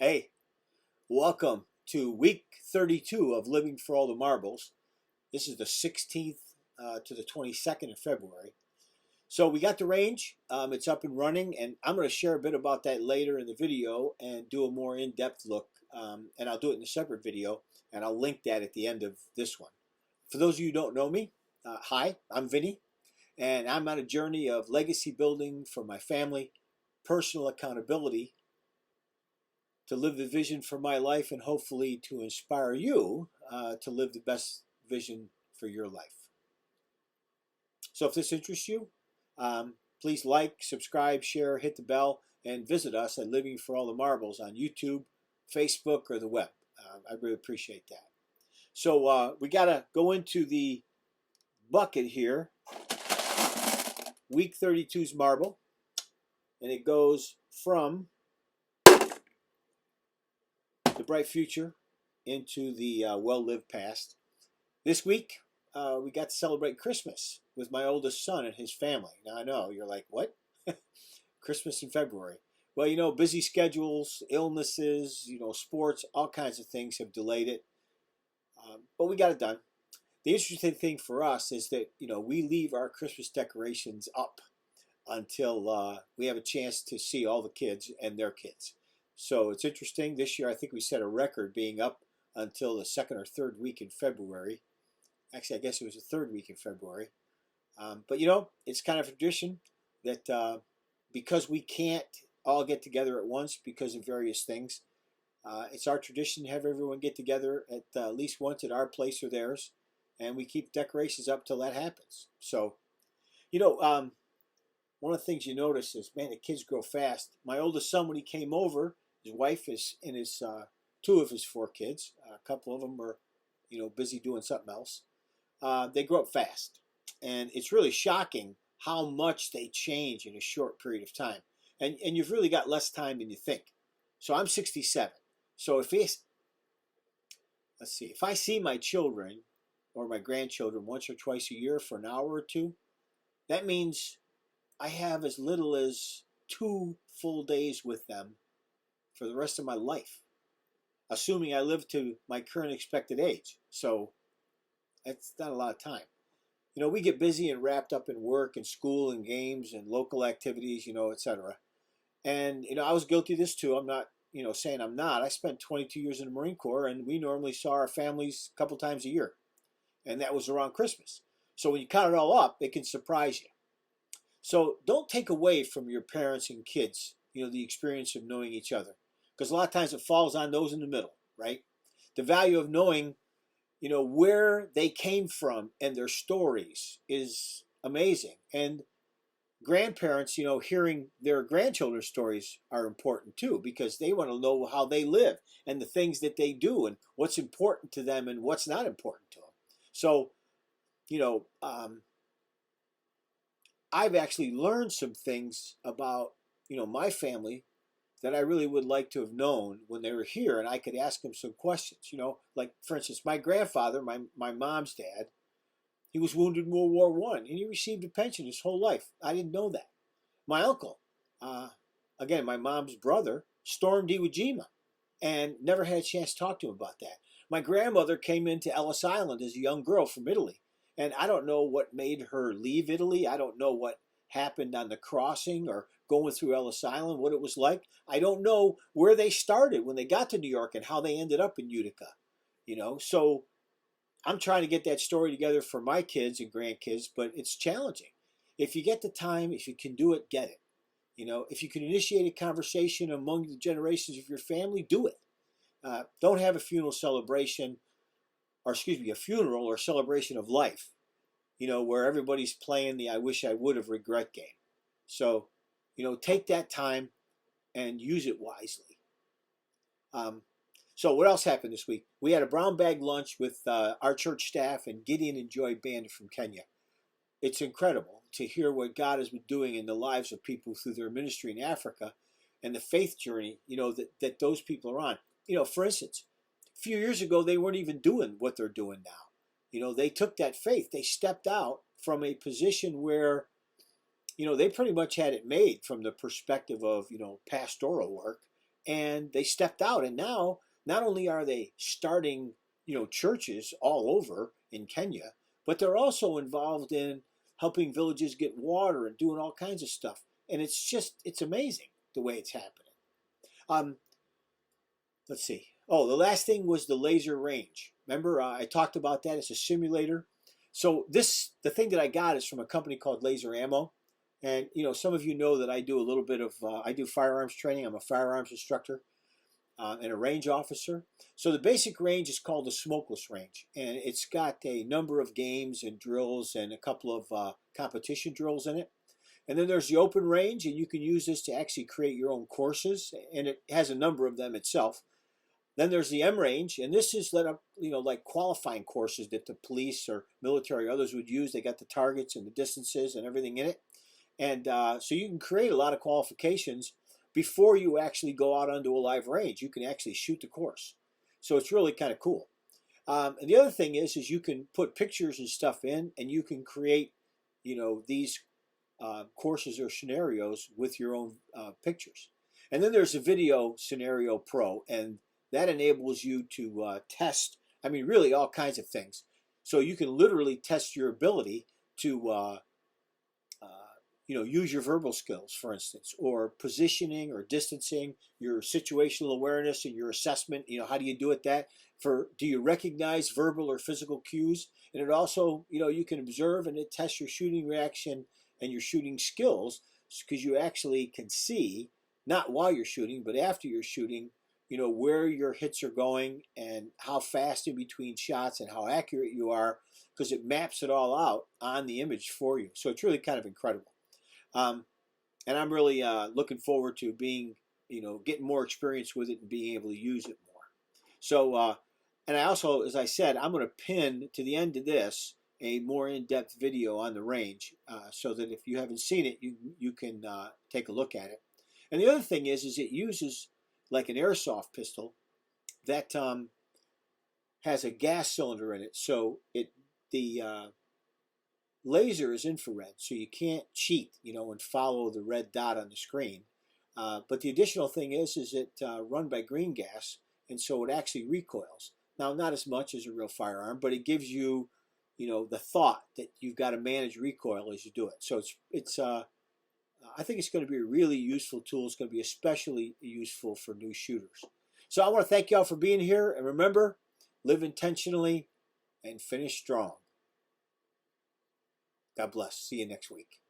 Hey, welcome to week 32 of Living for All the Marbles. This is the 16th to the 22nd of February. So we got the range. It's up and running, and I'm going to share a bit about that later in the video and do a more in-depth look. And I'll do it in a separate video, and I'll link that at the end of this one. For those of you who don't know me, hi, I'm Vinny, and I'm on a journey of legacy building for my family, personal accountability, to live the vision for my life, and hopefully to inspire you to live the best vision for your life. So if this interests you, please like, subscribe, share, hit the bell, and visit us at Living for All the Marbles on YouTube, Facebook, or the web. I really appreciate that. So we got to go into the bucket here. Week 32's marble, and it goes from the bright future into the well-lived past. This week, we got to celebrate Christmas with my oldest son and his family. Now, I know, you're like, what? Christmas in February. Well, you know, busy schedules, illnesses, sports, all kinds of things have delayed it. But we got it done. The interesting thing for us is that, we leave our Christmas decorations up until we have a chance to see all the kids and their kids. So it's interesting. This year, I think we set a record being up until the second or third week in February. Actually, I guess it was the third week in February. But, it's kind of a tradition that because we can't all get together at once because of various things, it's our tradition to have everyone get together at least once at our place or theirs. And we keep decorations up till that happens. So, one of the things you notice is, man, the kids grow fast. My oldest son, when he came over, his wife is and his two of his four kids. A couple of them are, busy doing something else. They grow up fast, and it's really shocking how much they change in a short period of time. And you've really got less time than you think. So I'm 67. So if I see my children or my grandchildren once or twice a year for an hour or two, that means I have as little as 2 full days with them for the rest of my life, assuming I live to my current expected age. So that's not a lot of time. We get busy and wrapped up in work and school and games and local activities, etc. And, I was guilty of this too. I'm not, saying I'm not. I spent 22 years in the Marine Corps, and we normally saw our families a couple times a year. And that was around Christmas. So when you count it all up, it can surprise you. So don't take away from your parents and kids, the experience of knowing each other. Because a lot of times it falls on those in the middle, right? The value of knowing, where they came from and their stories is amazing. And grandparents, hearing their grandchildren's stories are important too, because they want to know how they live and the things that they do and what's important to them and what's not important to them. So, I've actually learned some things about, my family that I really would like to have known when they were here, and I could ask them some questions, like, for instance, my grandfather, my mom's dad, he was wounded in World War I, and he received a pension his whole life. I didn't know that. My uncle, again, my mom's brother, stormed Iwo Jima and never had a chance to talk to him about that. My grandmother came into Ellis Island as a young girl from Italy, and I don't know what made her leave Italy. I don't know what happened on the crossing or going through Ellis Island, what it was like. I don't know where they started when they got to New York and how they ended up in Utica. So I'm trying to get that story together for my kids and grandkids, but it's challenging. If you get the time, if you can do it, get it. If you can initiate a conversation among the generations of your family, do it. Don't have a funeral celebration, or a funeral or celebration of life, where everybody's playing the I wish I would have regret game. So, take that time and use it wisely. So what else happened this week? We had a brown bag lunch with our church staff and Gideon and Joy Band from Kenya. It's incredible to hear what God has been doing in the lives of people through their ministry in Africa and the faith journey, that those people are on. For instance, a few years ago, they weren't even doing what they're doing now. They took that faith. They stepped out from a position where, they pretty much had it made from the perspective of, pastoral work. and they stepped out, and now not only are they starting, churches all over in Kenya, but they're also involved in helping villages get water and doing all kinds of stuff. And it's amazing the way it's happening. Um, let's see. Oh, the last thing was the laser range. Remember, I talked about that. It's a simulator. So the thing that I got is from a company called Laser Ammo. And, some of you know that I do a little bit of, I do firearms training. I'm a firearms instructor and a range officer. So the basic range is called the smokeless range. And it's got a number of games and drills and a couple of competition drills in it. And then there's the open range, and you can use this to actually create your own courses. And it has a number of them itself. Then there's the M range, and this is like qualifying courses that the police or military or others would use. They got the targets and the distances and everything in it. And so you can create a lot of qualifications before you actually go out onto a live range. You can actually shoot the course. So it's really kind of cool. And the other thing is you can put pictures and stuff in, and you can create, these courses or scenarios with your own pictures. And then there's a video scenario pro, and that enables you to test, really all kinds of things. So you can literally test your ability to use your verbal skills, for instance, or positioning or distancing, your situational awareness and your assessment. How do you do it? Do you recognize verbal or physical cues? And it also, you can observe, and it tests your shooting reaction and your shooting skills, because you actually can see, not while you're shooting, but after you're shooting, where your hits are going and how fast in between shots and how accurate you are, because it maps it all out on the image for you. So it's really kind of incredible. And I'm really looking forward to getting more experience with it and being able to use it more. So, and I also, as I said, I'm going to pin to the end of this a more in-depth video on the range, so that if you haven't seen it, you can take a look at it. And the other thing is it uses like an airsoft pistol that has a gas cylinder in it. So the laser is infrared, so you can't cheat, and follow the red dot on the screen. But the additional thing is it run by green gas, and so it actually recoils. Now, not as much as a real firearm, but it gives you, the thought that you've got to manage recoil as you do it. So it's I think it's going to be a really useful tool. It's going to be especially useful for new shooters. So I want to thank you all for being here. And remember, live intentionally and finish strong. God bless. See you next week.